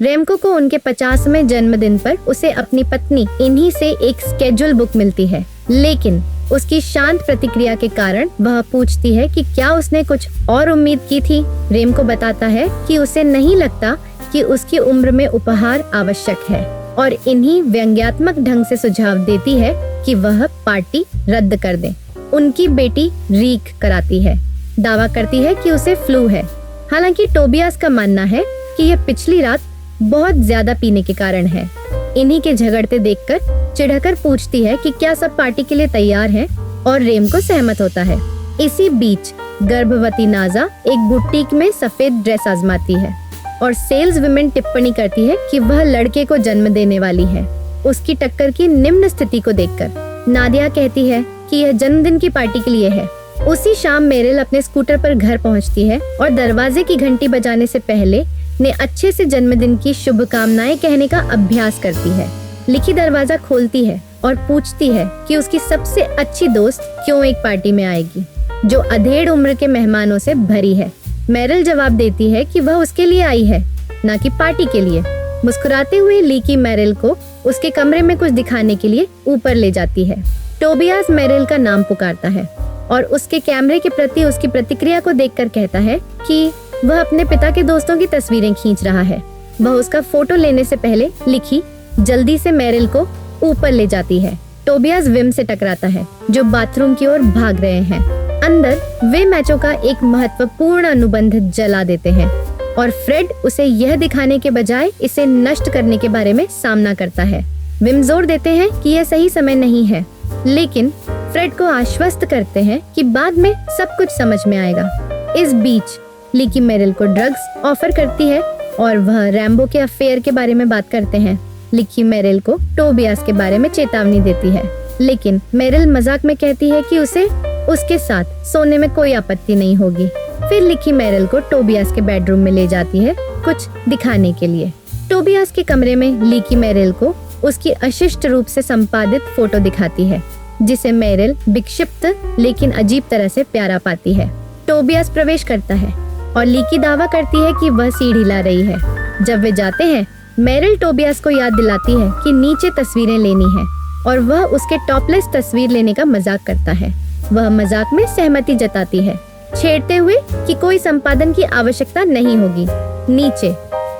रेमको को उनके 50वें जन्मदिन पर उसे अपनी पत्नी इन्हीं से एक स्केड्यूल बुक मिलती है, लेकिन उसकी शांत प्रतिक्रिया के कारण वह पूछती है कि क्या उसने कुछ और उम्मीद की थी। रेमको बताता है कि उसे नहीं लगता कि उसकी उम्र में उपहार आवश्यक है और इन्हीं व्यंग्यात्मक ढंग से सुझाव देती है कि वह पार्टी रद्द कर दे। उनकी बेटी रीक कराती है, दावा करती है कि उसे फ्लू है। हालांकि टोबियास का मानना है कि यह पिछली रात बहुत ज्यादा पीने के कारण है। इन्हीं के झगड़ते देखकर चिढ़कर पूछती है कि क्या सब पार्टी के लिए तैयार हैं, और रेमको सहमत होता है। इसी बीच गर्भवती नाजा एक बुटीक में सफेद ड्रेस आजमाती है और सेल्स वुमेन टिप्पणी करती है कि वह लड़के को जन्म देने वाली है। उसकी टक्कर की निम्न स्थिति को देखकर नादिया कहती है कि यह जन्मदिन की पार्टी के लिए है। उसी शाम मेरिल अपने स्कूटर पर घर पहुंचती है और दरवाजे की घंटी बजाने से पहले ने अच्छे से जन्मदिन की शुभकामनाएं कहने का अभ्यास करती है। लिखी दरवाजा खोलती है और पूछती है कि उसकी सबसे अच्छी दोस्त क्यों एक पार्टी में आएगी जो अधेड़ उम्र के मेहमानों से भरी है। मेरिल जवाब देती है कि वह उसके लिए आई है, न कि पार्टी के लिए। मुस्कुराते हुए लिकी मेरिल को उसके कमरे में कुछ दिखाने के लिए ऊपर ले जाती है। टोबियास मेरिल का नाम पुकारता है और उसके कैमरे के प्रति उसकी प्रतिक्रिया को देखकर कहता है कि वह अपने पिता के दोस्तों की तस्वीरें खींच रहा है। वह उसका फोटो लेने से पहले लिखी जल्दी से मेरिल को ऊपर ले जाती है। टोबियास विम से टकराता है जो बाथरूम की ओर भाग रहे हैं। अंदर वे मैचों का एक महत्वपूर्ण अनुबंध जला देते हैं और फ्रेड उसे यह दिखाने के बजाय इसे नष्ट करने के बारे में सामना करता है। विम जोर देते हैं कि यह सही समय नहीं है, लेकिन फ्रेड को आश्वस्त करते हैं कि बाद में सब कुछ समझ में आएगा। इस बीच लिकी मेरिल को ड्रग्स ऑफर करती है और वह रैम्बो के अफेयर के बारे में बात करते हैं। लिकी मेरिल को टोबियास के बारे में चेतावनी देती है, लेकिन मेरिल मजाक में कहती है कि उसे उसके साथ सोने में कोई आपत्ति नहीं होगी। फिर लिकी मेरिल को टोबियास के बेडरूम में ले जाती है कुछ दिखाने के लिए। टोबियास के कमरे में लिकी मेरिल को उसकी अशिष्ट रूप से संपादित फोटो दिखाती है, जिसे मेरिल विक्षिप्त लेकिन अजीब तरह से प्यारा पाती है। टोबियास प्रवेश करता है और लिकी दावा करती है कि वह सीढ़ी ला रही है। जब वे जाते हैं, मेरिल टोबियास को याद दिलाती है कि नीचे तस्वीरें लेनी है और वह उसके टॉपलेस तस्वीर लेने का मजाक करता है। वह मजाक में सहमति जताती है, छेड़ते हुए कि कोई संपादन की आवश्यकता नहीं होगी। नीचे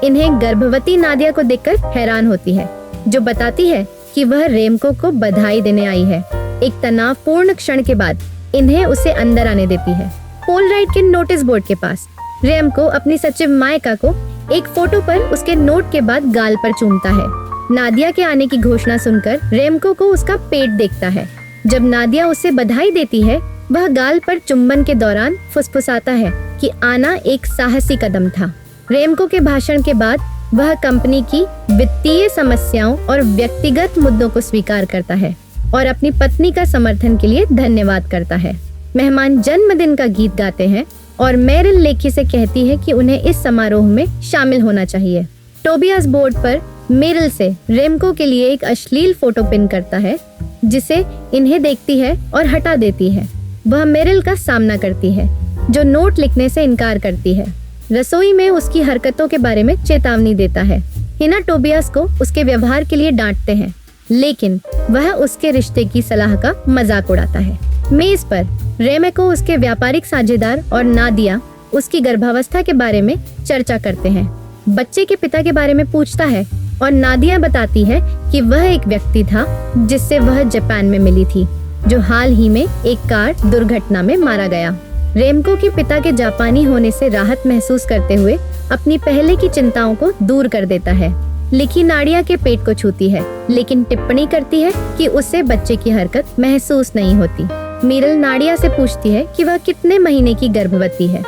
इन्हें गर्भवती नादिया को देखकर हैरान होती है, जो बताती है कि वह रेमको को बधाई देने आई है। एक तनावपूर्ण क्षण के बाद इन्हें उसे अंदर आने देती है। पोलराइट के नोटिस बोर्ड के पास रेमको अपनी सचिव माइका को एक फोटो पर उसके नोट के बाद गाल पर चूमता है। नादिया के आने की घोषणा सुनकर रेमको को उसका पेट देखता है। जब नादिया उसे बधाई देती है, वह गाल पर चुंबन के दौरान फुसफुसाता है कि आना एक साहसी कदम था। रेमको के भाषण के बाद वह कंपनी की वित्तीय समस्याओं और व्यक्तिगत मुद्दों को स्वीकार करता है और अपनी पत्नी का समर्थन के लिए धन्यवाद करता है। मेहमान जन्मदिन का गीत गाते हैं और मेरिल लेखी से कहती है कि उन्हें इस समारोह में शामिल होना चाहिए। टोबियास बोर्ड पर मेरिल से रेमको के लिए एक अश्लील फोटो पिन करता है, जिसे इन्हें देखती है और हटा देती है। वह मेरिल का सामना करती है, जो नोट लिखने से इनकार करती है। रसोई में उसकी हरकतों के बारे में चेतावनी देता है। हिना टोबियास को उसके व्यवहार के लिए डांटते हैं, लेकिन वह उसके रिश्ते की सलाह का मजाक उड़ाता है। मेज पर रेमेको उसके व्यापारिक साझेदार और नादिया उसकी गर्भावस्था के बारे में चर्चा करते हैं। बच्चे के पिता के बारे में पूछता है और नादिया बताती है कि वह एक व्यक्ति था जिससे वह जापान में मिली थी, जो हाल ही में एक कार दुर्घटना में मारा गया। रेमको के पिता के जापानी होने से राहत महसूस करते हुए अपनी पहले की चिंताओं को दूर कर देता है। लिकी नाडिया के पेट को छूती है, लेकिन टिप्पणी करती है कि उससे बच्चे की हरकत महसूस नहीं होती। मेरिल नाडिया से पूछती है कि वह कितने महीने की गर्भवती है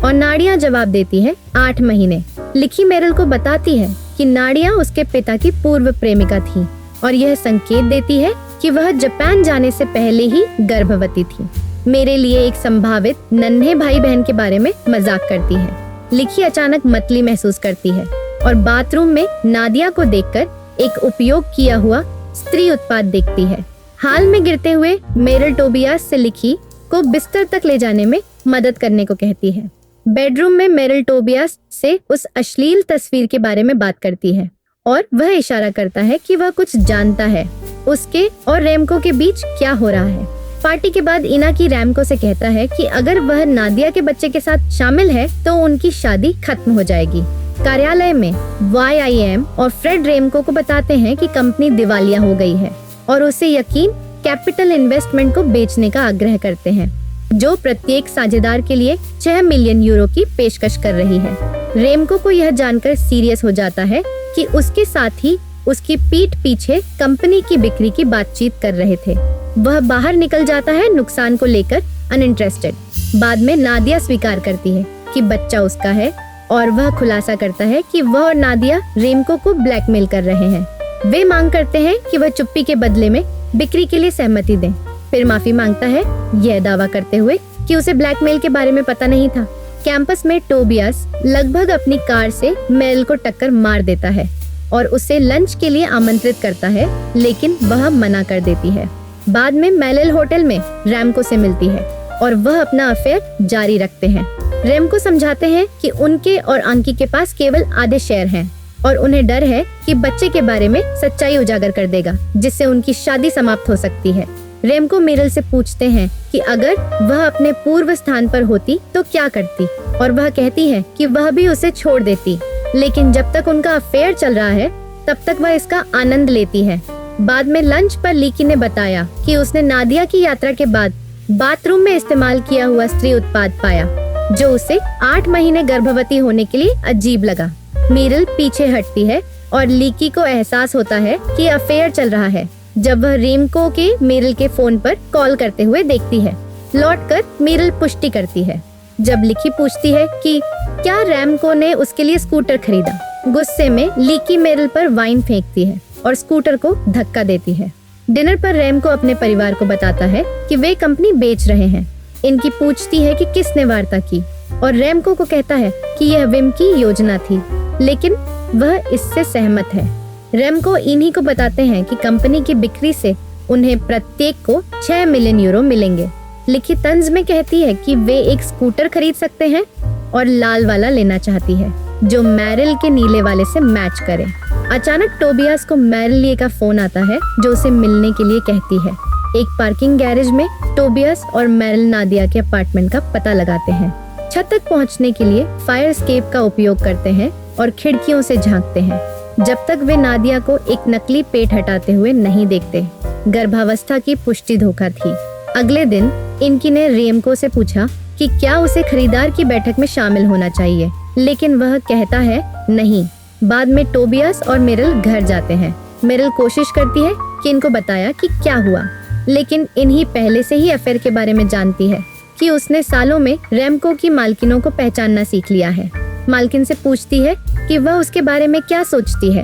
और नाडिया जवाब देती है 8 महीने। लिकी मेरिल को बताती है कि नाडिया उसके पिता की पूर्व प्रेमिका थी और यह संकेत देती है कि वह जापान जाने से पहले ही गर्भवती थी। मेरे लिए एक संभावित नन्हे भाई बहन के बारे में मजाक करती है। लिकी अचानक मतली महसूस करती है और बाथरूम में नादिया को देखकर एक उपयोग किया हुआ स्त्री उत्पाद देखती है। हाल में गिरते हुए मेरिल टोबियास से लिकी को बिस्तर तक ले जाने में मदद करने को कहती है। बेडरूम में मेरिल टोबियास से उस अश्लील तस्वीर के बारे में बात करती है और वह इशारा करता है कि वह कुछ जानता है उसके और रेमको के बीच क्या हो रहा है। पार्टी के बाद इनाकी रेमको से कहता है कि अगर वह नादिया के बच्चे के साथ शामिल है तो उनकी शादी खत्म हो जाएगी। कार्यालय में YIM और फ्रेड रेमको को बताते हैं कि कंपनी दिवालिया हो गई है और उसे यकीन कैपिटल इन्वेस्टमेंट को बेचने का आग्रह करते हैं, जो प्रत्येक साझेदार के लिए 6 मिलियन यूरो की पेशकश कर रही है। रेमको को यह जानकर सीरियस हो जाता है कि उसके साथ ही उसकी पीठ पीछे कंपनी की बिक्री की बातचीत कर रहे थे। वह बाहर निकल जाता है नुकसान को लेकर अनइंटरेस्टेड। बाद में नादिया स्वीकार करती है कि बच्चा उसका है और वह खुलासा करता है कि वह और नादिया रेमको को ब्लैकमेल कर रहे हैं। वे मांग करते हैं कि वह चुप्पी के बदले में बिक्री के लिए सहमति दें। फिर माफी मांगता है, यह दावा करते हुए कि उसे ब्लैकमेल के बारे में पता नहीं था। कैंपस में टोबियास लगभग अपनी कार से मेरिल को टक्कर मार देता है और उसे लंच के लिए आमंत्रित करता है, लेकिन वह मना कर देती है। बाद में मेरिल होटल में रेमको से मिलती है और वह अपना अफेयर जारी रखते हैं। रेमको समझाते हैं कि उनके और अंकी के पास केवल आधे शेयर हैं और उन्हें डर है कि बच्चे के बारे में सच्चाई उजागर कर देगा, जिससे उनकी शादी समाप्त हो सकती है। रेमको मेरिल से पूछते हैं कि अगर वह अपने पूर्व स्थान पर होती तो क्या करती, और वह कहती है कि वह भी उसे छोड़ देती, लेकिन जब तक उनका अफेयर चल रहा है तब तक वह इसका आनंद लेती है। बाद में लंच पर लीकी ने बताया कि उसने नादिया की यात्रा के बाद बाथरूम में इस्तेमाल किया हुआ स्त्री उत्पाद पाया, जो उसे 8 महीने गर्भवती होने के लिए अजीब लगा। मेरिल पीछे हटती है और लीकी को एहसास होता है कि अफेयर चल रहा है जब वह रेमको के मेरिल के फोन पर कॉल करते हुए देखती है। लौटकर मेरिल पुष्टि करती है। जब लिकी पूछती है कि क्या रेमको ने उसके लिए स्कूटर खरीदा, गुस्से में लीकी मेरिल पर वाइन फेंकती है और स्कूटर को धक्का देती है। डिनर पर रेमको अपने परिवार को बताता है कि वे कंपनी बेच रहे हैं। इनकी पूछती है कि किसने वार्ता की और रेमको को कहता है कि यह विम की योजना थी, लेकिन वह इससे सहमत है। रेमको इन्हीं को बताते हैं कि कंपनी की बिक्री से उन्हें प्रत्येक को 6 मिलियन यूरो मिलेंगे। लिखी तंज में कहती है कि वे एक स्कूटर खरीद सकते हैं और लाल वाला लेना चाहती है, जो मेरिल के नीले वाले से मैच करे। अचानक टोबियास को मेरिल का फोन आता है, जो उसे मिलने के लिए कहती है। एक पार्किंग गैरेज में टोबियास और मेरिल नादिया के अपार्टमेंट का पता लगाते हैं। छत तक पहुंचने के लिए फायर एस्केप का उपयोग करते हैं और खिड़कियों से झांकते हैं, जब तक वे नादिया को एक नकली पेट हटाते हुए नहीं देखते। गर्भावस्था की पुष्टि धोखा थी। अगले दिन इनकी ने रेमको से पूछा कि क्या उसे खरीदार की बैठक में शामिल होना चाहिए, लेकिन वह कहता है नहीं। बाद में टोबियास और मेरिल घर जाते हैं। मेरिल कोशिश करती है कि इनको बताया कि क्या हुआ, लेकिन इन्हीं पहले से ही अफेयर के बारे में जानती है कि उसने सालों में रेमको की मालकिनों को पहचानना सीख लिया है। मालकिन से पूछती है कि वह उसके बारे में क्या सोचती है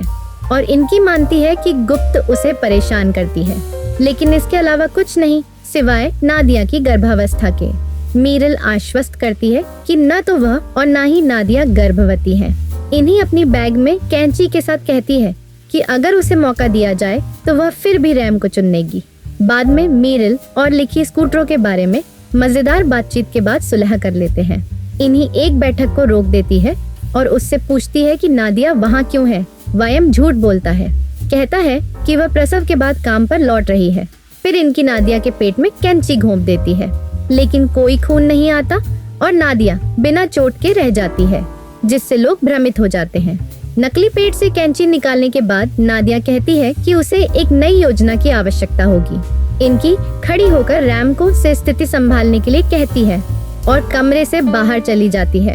और इनकी मानती है कि गुप्त उसे परेशान करती है, लेकिन इसके अलावा कुछ नहीं सिवाय नादिया की गर्भावस्था के। मेरिल आश्वस्त करती है कि न तो वह और न ही नादिया गर्भवती है। इन्हीं अपनी बैग में कैंची के साथ कहती है कि अगर उसे मौका दिया जाए तो वह फिर भी रैम को चुनेगी। बाद में मेरिल और लिखी स्कूटरों के बारे में मजेदार बातचीत के बाद सुलह कर लेते हैं। इन्हीं एक बैठक को रोक देती है और उससे पूछती है कि नादिया वहाँ क्यों है। वायम झूठ बोलता है, कहता है कि वह प्रसव के बाद काम पर लौट रही है। फिर इनकी नादिया के पेट में कैंची घोंप देती है, लेकिन कोई खून नहीं आता और नादिया बिना चोट के रह जाती है, जिससे लोग भ्रमित हो जाते हैं। नकली पेट से कैंची निकालने के बाद नादिया कहती है कि उसे एक नई योजना की आवश्यकता होगी। इनकी खड़ी होकर रेमको से स्थिति संभालने के लिए कहती है और कमरे से बाहर चली जाती है।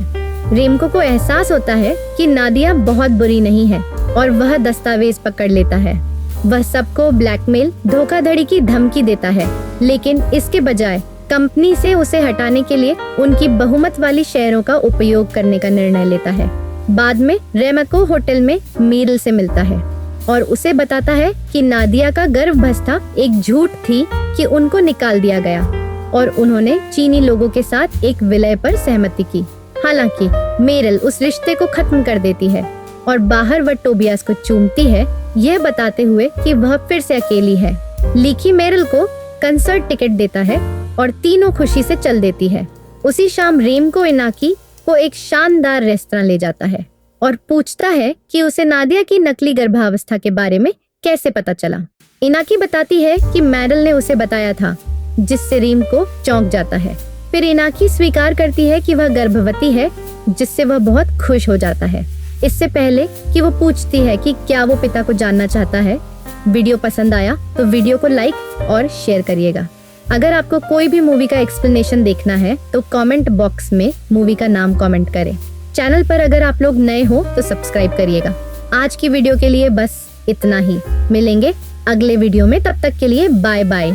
रेमको को एहसास होता है कि नादिया बहुत बुरी नहीं है और वह दस्तावेज पकड़ लेता है। वह सबको ब्लैकमेल, धोखाधड़ी की धमकी देता है, लेकिन इसके बजाय कंपनी से उसे हटाने के लिए उनकी बहुमत वाली शेयरों का उपयोग करने का निर्णय लेता है। बाद में रेमको होटल में मेरिल से मिलता है और उसे बताता है कि नादिया का गर्भावस्था एक झूठ थी कि उनको निकाल दिया गया और उन्होंने चीनी लोगों के साथ एक विलय पर सहमति की। हालांकि मेरिल उस रिश्ते को खत्म कर देती है और बाहर वह टोबियास को चूमती है, यह बताते हुए कि वह फिर से अकेली है। लिखी मेरिल को कंसर्ट टिकट देता है और तीनों खुशी से चल देती है। उसी शाम रेमको इनाकी वो एक शानदार रेस्तरां ले जाता है और पूछता है कि उसे नादिया की नकली गर्भावस्था के बारे में कैसे पता चला। इनाकी बताती है कि मैडल ने उसे बताया था, जिससे रीम को चौंक जाता है। फिर इनाकी स्वीकार करती है कि वह गर्भवती है, जिससे वह बहुत खुश हो जाता है। इससे पहले कि वो पूछती है कि क्या वो पिता को जानना चाहता है। वीडियो पसंद आया तो वीडियो को लाइक और शेयर करिएगा। अगर आपको कोई भी मूवी का एक्सप्लेनेशन देखना है तो कमेंट बॉक्स में मूवी का नाम कमेंट करें। चैनल पर अगर आप लोग नए हो तो सब्सक्राइब करिएगा। आज की वीडियो के लिए बस इतना ही। मिलेंगे अगले वीडियो में, तब तक के लिए बाय बाय।